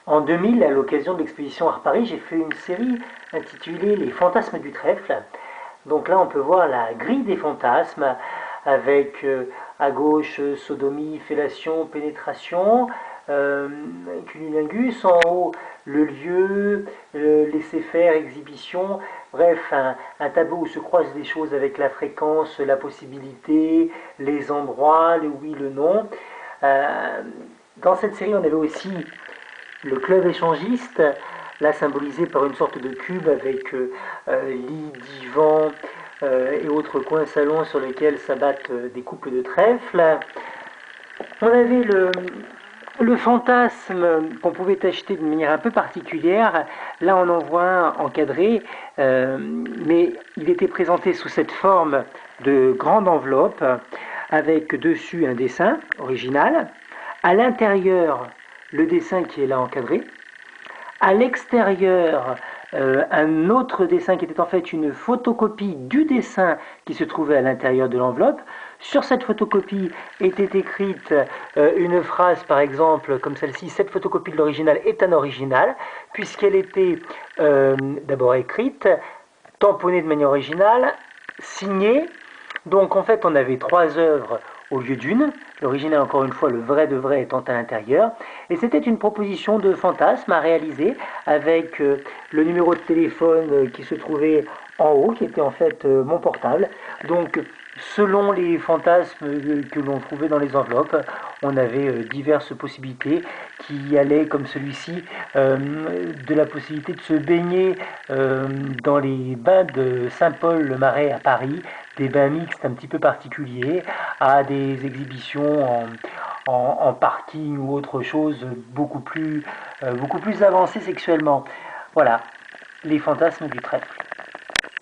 En 2000, à l'occasion de l'exposition Art Paris, j'ai fait une série intitulée Les fantasmes du trèfle. Donc là, on peut voir la grille des fantasmes avec à gauche sodomie, fellation, pénétration, cunnilingus, en haut le lieu, laisser-faire, exhibition, bref, un tableau où se croisent des choses avec la fréquence, la possibilité, les endroits, le oui, le non. Euh, dans cette série, on avait aussi le club échangiste, là symbolisé par une sorte de cube avec lit, divan et autres coins salons sur lesquels s'abattent des couples de trèfle. On avait le fantasme qu'on pouvait acheter de manière un peu particulière. Là, on en voit un encadré, mais il était présenté sous cette forme de grande enveloppe avec dessus un dessin original. À l'intérieur, le dessin qui est là encadré. À l'extérieur, un autre dessin qui était en fait une photocopie du dessin qui se trouvait à l'intérieur de l'enveloppe. Sur cette photocopie était écrite une phrase, par exemple, comme celle-ci: cette photocopie de l'original est un original, puisqu'elle était d'abord écrite, tamponnée de manière originale, signée. Donc en fait, on avait 3 œuvres au lieu d'une, l'original encore une fois, le vrai de vrai étant à l'intérieur. Et c'était une proposition de fantasme à réaliser avec le numéro de téléphone qui se trouvait en haut, qui était en fait mon portable. Donc selon les fantasmes que l'on trouvait dans les enveloppes, on avait diverses possibilités qui allaient, comme celui-ci, de la possibilité de se baigner dans les bains de Saint-Paul-le-Marais à Paris, des bains mixtes un petit peu particuliers, à des exhibitions en parking ou autre chose beaucoup plus avancées sexuellement. Voilà, les fantasmes du trèfle.